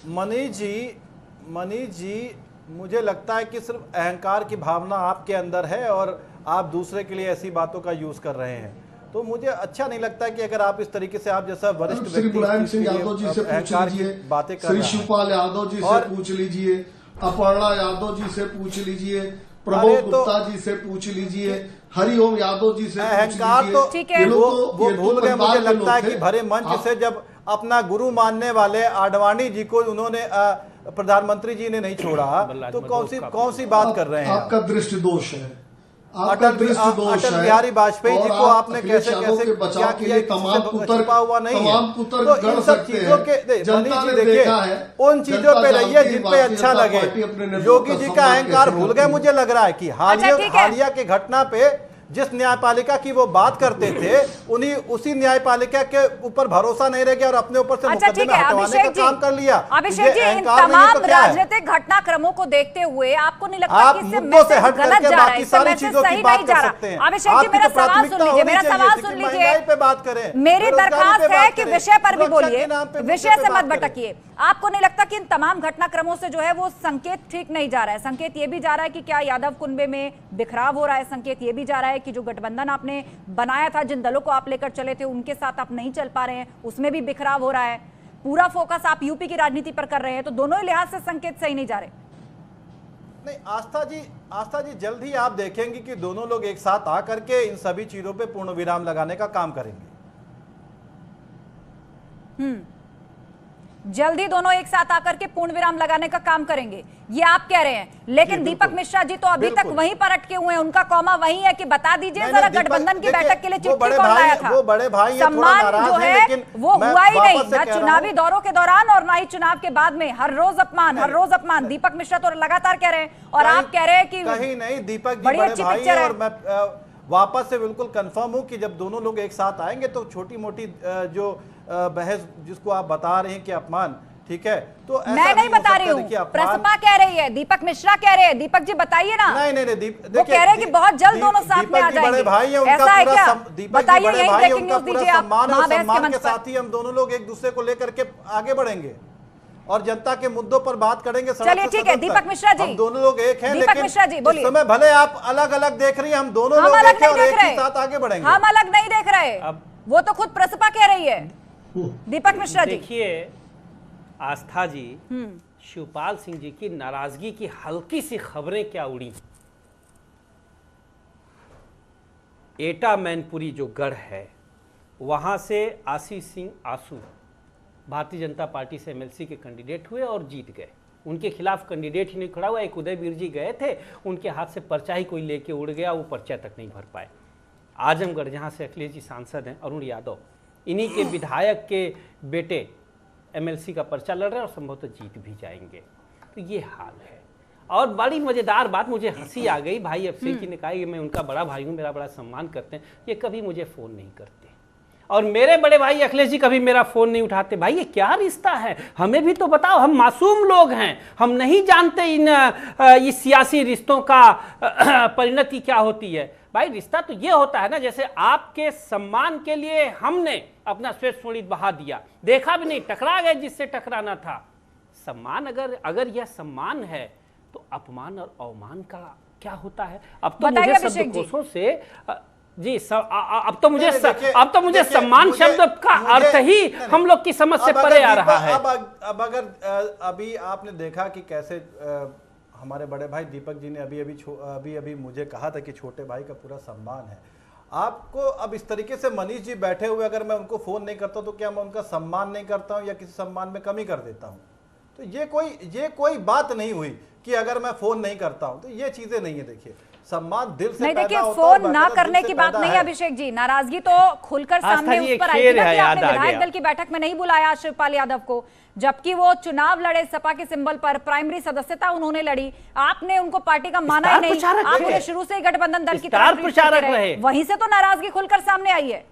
मनीष जी, मुझे लगता है कि सिर्फ अहंकार की भावना आपके अंदर है और आप दूसरे के लिए ऐसी बातों का यूज कर रहे हैं। तो मुझे अच्छा नहीं लगता कि अगर आप इस तरीके से, आप जैसा वरिष्ठ श्री मुलायम सिंह यादव जी से पूछ लीजिए, बातें कर श्री शिवपाल यादव जी से पूछ लीजिए, अपर्णा यादव जी से पूछ लीजिए, प्रमोद गुप्ता जी से पूछ लीजिए, हरिओम यादव जी से अहंकार तो वो भूल गए। मुझे लगता है कि भरे मंच से जब अपना गुरु मानने वाले आडवाणी जी को उन्होंने प्रधानमंत्री जी ने नहीं छोड़ा, तो कौन सी बात कर रहे हैं? आपका दृष्टि दोष है। अटल बिहारी वाजपेयी जी को आपने कैसे क्या किया, तमाम पुत्र हुआ नहीं है। तो इन सब चीजों के जनता ने देखा है, उन चीजों पे रहिए जिन पे अच्छा लगे। योगी जी का अहंकार भूल गए। मुझे लग रहा है कि हालिया के घटना पे जिस न्यायपालिका की वो बात करते थे, उसी न्यायपालिका के ऊपर भरोसा नहीं रह गया और अपने ऊपर से मुकदमे हटवाने का काम कर लिया। अभिषेक जी, इन तमाम राजनीतिक घटनाक्रमों को देखते हुए आपको नहीं लगता कि इससे मैसेज गलत जा रहा है, इससे मैसेज सही नहीं जा रहा? अभिषेक जी, मेरा सवाल सुन लीजिए, पे बात करें। मेरी दरखास्त है कि विषय पर भी बोलिए, विषय से मत भटकिए। आपको नहीं लगता कि इन तमाम घटनाक्रमों से जो है वो संकेत ठीक नहीं जा रहा है? संकेत ये भी जा रहा है कि क्या यादव कुनबे में बिखराव हो रहा है, संकेत ये भी जा रहा है कि जो गठबंधन आपने बनाया था, जिन दलों को आप लेकर चले थे, उनके साथ आप नहीं चल पा रहे हैं, उसमें भी बिखराव हो रहा है। पूरा फोकस आप यूपी की राजनीति पर कर रहे हैं, तो दोनों ही लिहाज से संकेत सही नहीं जा रहे। नहीं, आस्था जी जल्द ही आप देखेंगे कि दोनों लोग एक साथ आकर के इन सभी चीजों पे पूर्ण विराम लगाने का काम करेंगे। जल्दी दोनों एक साथ आकर के पूर्ण विराम लगाने का काम करेंगे, ये आप कह रहे हैं। लेकिन दीपक मिश्रा जी तो अभी तक वहीं पर अटके हुए हैं, उनका कौमा वहीं है कि बता दीजिए जरा, गठबंधन की बैठक के लिए चिट्ठी कौन लाया था? वो बड़े भाई सम्मान जो है वो हुआ ही नहीं, ना चुनावी दौरों के दौरान और ना ही चुनाव के बाद में। हर रोज अपमान। दीपक मिश्रा तो लगातार कह रहे हैं और आप कह रहे हैं कि कहीं नहीं। दीपक जी बड़ी अच्छी पिक्चर है। और मैं वापस से बिल्कुल कंफर्म हूं कि जब दोनों लोग एक साथ आएंगे तो छोटी मोटी जो बहस जिसको आप बता रहे हैं कि अपमान, ठीक है, तो मैं नहीं बता रही हूँ, प्रसपा कह रही है, दीपक मिश्रा कह रहे हैं। दीपक जी बताइए ना। नहीं, वो कह रहे हैं कि बहुत जल्द दोनों साथ में आ जाएंगे, ऐसा है क्या? बताइए, यही ब्रेकिंग न्यूज दीजिए आप महाबहस के मंच पर। साथ ही हम दोनों लोग एक दूसरे को लेकर के आगे बढ़ेंगे और जनता के मुद्दों पर बात करेंगे। चलिए ठीक है दीपक मिश्रा जी, हम दोनों लोग एक हैं, दीपक मिश्रा जी बोलिए। इस समय भले आप अलग अलग देख रही हैं, हम दोनों लोग एक हैं और एक ही साथ आगे बढ़ेंगे। हम अलग नहीं देख रहे, वो तो खुद प्रसपा कह रही है। दीपक मिश्रा जी देखिए, आस्था जी, शिवपाल सिंह जी की नाराजगी की हल्की सी खबरें क्या उड़ी। एटा मैनपुरी जो गढ़ है, वहां से आशीष सिंह आसू भारतीय जनता पार्टी से एमएलसी के कैंडिडेट हुए और जीत गए। उनके खिलाफ कैंडिडेट ही नहीं खड़ा हुआ। एक उदयवीर जी गए थे, उनके हाथ से पर्चा ही कोई लेके उड़ गया, वो पर्चा तक नहीं भर पाए। आजमगढ़ जहां से अखिलेश जी सांसद हैं, अरुण यादव, इन्हीं के विधायक के बेटे एमएलसी का पर्चा लड़ रहे हैं और संभवतः जीत भी जाएंगे। तो ये हाल है। और बड़ी मजेदार बात, मुझे हंसी आ गई। भाई अभिषेक जी ने कहा कि मैं उनका बड़ा भाई हूँ, मेरा बड़ा सम्मान करते हैं, ये कभी मुझे फोन नहीं करते और मेरे बड़े भाई अखिलेश जी कभी मेरा फोन नहीं उठाते। भाई ये क्या रिश्ता है? हमें भी तो बताओ, हम मासूम लोग हैं, हम नहीं जानते इस सियासी रिश्तों का परिणति क्या होती है। भाई रिश्ता तो ये होता है ना, जैसे आपके सम्मान के लिए हमने अपना श्वेत स्वणित बहा दिया, देखा भी नहीं, टकरा गए जिससे टकराना था। सम्मान अगर यह सम्मान है तो अपमान और अवमान का क्या होता है? अब तो मुझे शब्दकोशों से जी अब तो मुझे सम्मान शब्द का अर्थ ही हम लोग की समझ से परे आ रहा है। अब अगर अभी आपने देखा कि कैसे हमारे बड़े भाई दीपक जी ने अभी मुझे कहा था कि छोटे भाई का पूरा सम्मान है आपको। अब इस तरीके से मनीष जी बैठे हुए, अगर मैं उनको फोन नहीं करता तो क्या मैं उनका सम्मान नहीं करता हूं या किसी सम्मान में कमी कर देता हूं? तो ये कोई बात नहीं हुई कि अगर मैं फोन नहीं करता हूं, तो ये चीजें नहीं है। देखिए, सम्मान दिल से नहीं, देखिए फोन ना करने की बात नहीं है अभिषेक जी, नाराजगी तो खुलकर सामने उस पर आई थी कि आपने विधायक दल की बैठक में नहीं बुलाया शिवपाल यादव को, जबकि वो चुनाव लड़े सपा के सिंबल पर, प्राइमरी सदस्यता उन्होंने लड़ी, आपने उनको पार्टी का माना ही नहीं, आप उन्हें शुरू से ही गठबंधन दल की तरफ रहे, वहीं से तो नाराजगी खुलकर सामने आई है।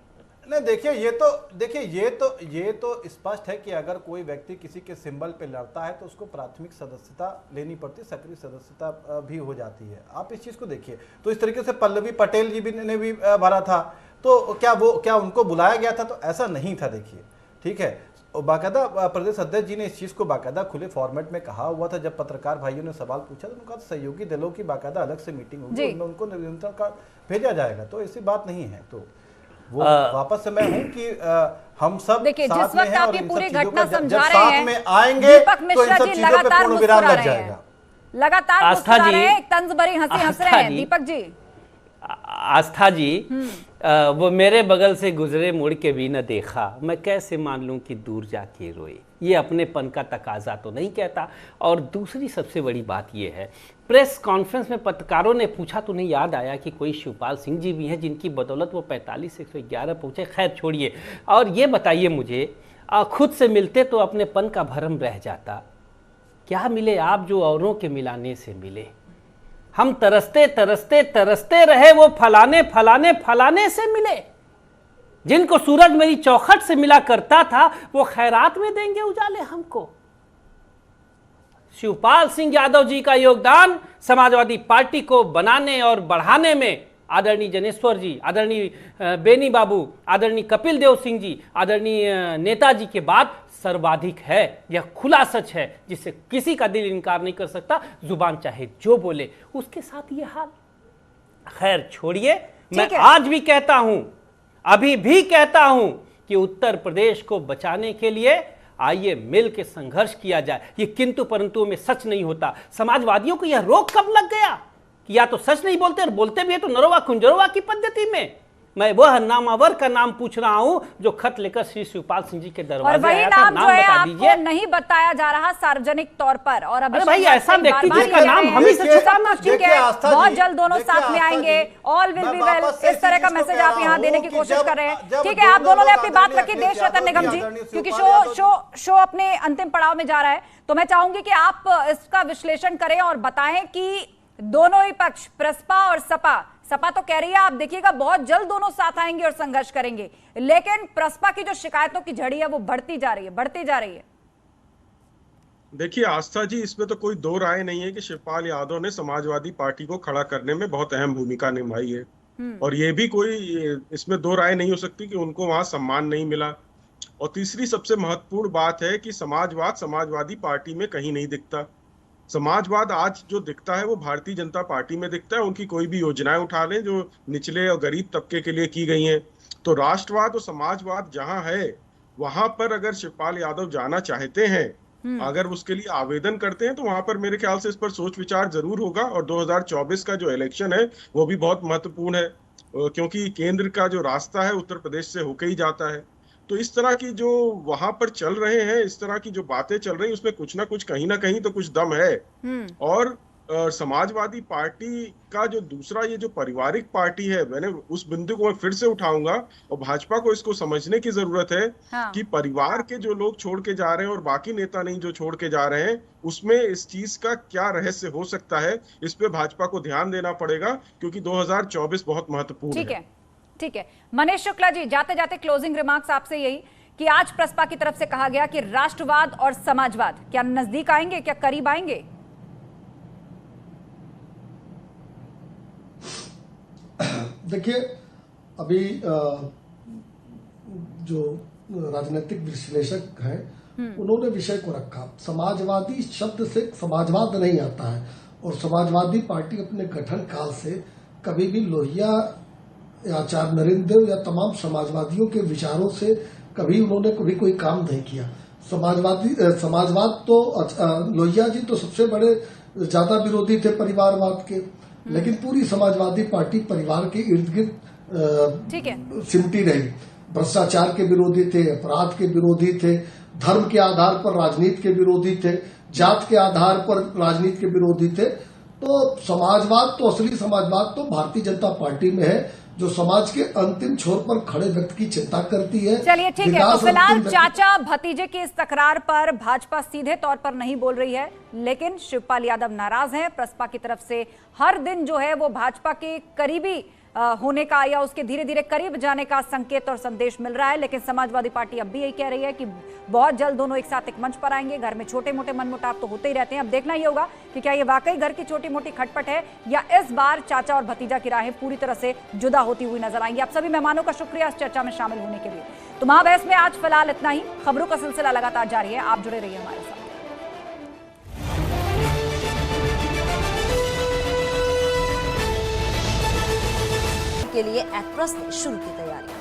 नहीं, देखिए ये तो स्पष्ट है कि अगर कोई व्यक्ति किसी के सिंबल पे लड़ता है तो उसको प्राथमिक सदस्यता लेनी पड़ती है, सक्रिय सदस्यता भी हो जाती है। आप इस चीज को देखिए। तो इस तरीके से पल्लवी पटेल जी ने भी भरा था, तो क्या उनको बुलाया गया था? तो ऐसा नहीं था। देखिए, ठीक है, बाकायदा प्रदेश अध्यक्ष जी ने इस चीज को बाकायदा खुले फॉर्मेट में कहा हुआ था। जब पत्रकार भाइयों ने सवाल पूछा तो उनका सहयोगी दलों की बाकायदा अलग से मीटिंग होगी, उनमें उनको निमंत्रण का भेजा जाएगा, तो ऐसी बात नहीं है। तो वो वापस से मैं हूं कि हम सब देखिए जिस वक्त आप ये पूरी घटना समझा रहे हैं में आएंगे दीपक मिश्रा जी लगातार मुस्कुरा रहे हैं, लगातार मुस्कुरा रहे हैं, एक तंज भरी हंसी हंस रहे हैं। दीपक जी, आस्था जी, वो मेरे बगल से गुजरे मुड़ के भी न देखा, मैं कैसे मान लूं कि दूर जाके रोए, ये अपनेपन का तकाजा तो नहीं कहता। और दूसरी सबसे बड़ी बात ये है, प्रेस कॉन्फ्रेंस में पत्रकारों ने पूछा तो नहीं याद आया कि कोई शिवपाल सिंह जी भी हैं जिनकी बदौलत वो 45 से 111 पहुँचे। खैर छोड़िए, और ये बताइए मुझे, खुद से मिलते तो अपनेपन का भरम रह जाता, क्या मिले आप जो औरों के मिलाने से मिले। हम तरसते तरसते तरसते रहे, वो फलाने फलाने फलाने से मिले। जिनको सूरज मेरी चौखट से मिला करता था वो खैरात में देंगे उजाले हमको। शिवपाल सिंह यादव जी का योगदान समाजवादी पार्टी को बनाने और बढ़ाने में आदरणीय जनेश्वर जी, आदरणीय बेनी बाबू, आदरणीय कपिल देव सिंह जी, आदरणीय नेताजी के बाद सर्वाधिक है। यह खुला सच है जिससे किसी का दिल इनकार नहीं कर सकता, जुबान चाहे जो बोले। उसके साथ ये हाल। खैर छोड़िए, मैं आज भी कहता हूं, अभी भी कहता हूं कि उत्तर प्रदेश को बचाने के लिए आइए मिल के संघर्ष किया जाए। ये किंतु परंतु में सच नहीं होता। समाजवादियों को यह रोक कब लग गया कि या तो सच नहीं बोलते और बोलते भी है तो नरोवा कुंजरोवा की पद्धति में। मैं वह नामावर का नाम पूछ रहा हूं जो खत लेकर श्री शिवपाल सिंह जी के दरवाजे आया था। नाम बता दीजिए। नहीं बताया जा रहा सार्वजनिक तौर पर। और अभी भाई ऐसा व्यक्ति जिसका नाम हम ही से छुपाना, ठीक है, बहुत जल्द दोनों साथ में आएंगे, ऑल विल बी वेल, इस तरह का मैसेज आप यहाँ देने की कोशिश कर रहे हैं। ठीक है, आप दोनों ने अपनी बात रखी। देश रतन निगम जी, क्योंकि शो अपने अंतिम पड़ाव में जा रहा है, तो मैं चाहूंगी कि आप इसका विश्लेषण करें और बताएं कि दोनों ही पक्ष, प्रसपा और सपा तो कह रही है आप देखिएगा बहुत जल्द दोनों साथ आएंगे और संघर्ष करेंगे, लेकिन प्रसपा की जो शिकायतों की झड़ी है वो बढ़ती जा रही है। देखिए आस्था जी, इसमें तो कोई दो राय नहीं है कि शिवपाल यादव ने समाजवादी पार्टी को खड़ा करने में बहुत अहम भूमिका निभाई है, और ये भी कोई इसमें दो राय नहीं हो सकती कि उनको वहां सम्मान नहीं मिला। और तीसरी सबसे महत्वपूर्ण बात है कि समाजवाद समाजवादी पार्टी में कहीं नहीं दिखता। समाजवाद आज जो दिखता है वो भारतीय जनता पार्टी में दिखता है। उनकी कोई भी योजनाएं उठा लें जो निचले और गरीब तबके के लिए की गई हैं, तो राष्ट्रवाद और समाजवाद जहां है वहां पर अगर शिवपाल यादव जाना चाहते हैं, अगर उसके लिए आवेदन करते हैं, तो वहां पर मेरे ख्याल से इस पर सोच विचार जरूर होगा। और 2024 का जो इलेक्शन है वो भी बहुत महत्वपूर्ण है, क्योंकि केंद्र का जो रास्ता है उत्तर प्रदेश से होकर ही जाता है। तो इस तरह की जो वहां पर चल रहे हैं, इस तरह की जो बातें चल रही हैं, उसमें कुछ ना कहीं तो कुछ दम है। और समाजवादी पार्टी का जो दूसरा ये जो पारिवारिक पार्टी है, मैंने उस बिंदु को मैं फिर से उठाऊंगा, और भाजपा को इसको समझने की जरूरत है कि परिवार के जो लोग छोड़ के जा रहे हैं और बाकी नेता नहीं जो छोड़ के जा रहे हैं, उसमें इस चीज का क्या रहस्य हो सकता है, इस पे भाजपा को ध्यान देना पड़ेगा, क्योंकि 2024 बहुत महत्वपूर्ण है। ठीक है, मनीष शुक्ला जी, जाते जाते क्लोजिंग रिमार्क्स आपसे यही कि आज प्रसपा की तरफ से कहा गया कि राष्ट्रवाद और समाजवाद क्या नजदीक आएंगे, क्या करीब आएंगे? देखिए, अभी जो राजनीतिक विश्लेषक हैं उन्होंने विषय को रखा, समाजवादी शब्द से समाजवाद नहीं आता है, और समाजवादी पार्टी अपने गठन काल से कभी भी लोहिया या आचार्य नरेंद्र देव या तमाम समाजवादियों के विचारों से कभी उन्होंने कभी कोई काम नहीं किया। समाजवाद तो लोहिया जी तो सबसे बड़े ज्यादा विरोधी थे परिवारवाद के, लेकिन पूरी समाजवादी पार्टी परिवार के इर्द गिर्द सिमटी रही। भ्रष्टाचार के विरोधी थे, अपराध के विरोधी थे, धर्म के आधार पर राजनीति के विरोधी थे, जात के आधार पर राजनीति के विरोधी थे। तो समाजवाद तो, असली समाजवाद तो भारतीय जनता पार्टी में है, जो समाज के अंतिम छोर पर खड़े व्यक्ति की चिंता करती है। चलिए ठीक है, तो फिलहाल चाचा भतीजे की इस तकरार पर भाजपा सीधे तौर पर नहीं बोल रही है, लेकिन शिवपाल यादव नाराज हैं। प्रसपा की तरफ से हर दिन जो है वो भाजपा के करीबी होने का या उसके धीरे धीरे करीब जाने का संकेत और संदेश मिल रहा है। लेकिन समाजवादी पार्टी अब भी यही कह रही है कि बहुत जल्द दोनों एक साथ एक मंच पर आएंगे। घर में छोटे मोटे मनमुटाव तो होते ही रहते हैं, अब देखना ये होगा कि क्या ये वाकई घर की छोटी मोटी खटपट है या इस बार चाचा और भतीजा की राहें पूरी तरह से जुदा होती हुई नजर आएंगी। आप सभी मेहमानों का शुक्रिया इस चर्चा में शामिल होने के लिए। तो महाबहस में आज फिलहाल इतना ही। खबरों का सिलसिला लगातार जारी है, आप जुड़े रहिए हमारे साथ। के लिए एक्ट्रेस ने शुरू की तैयारी।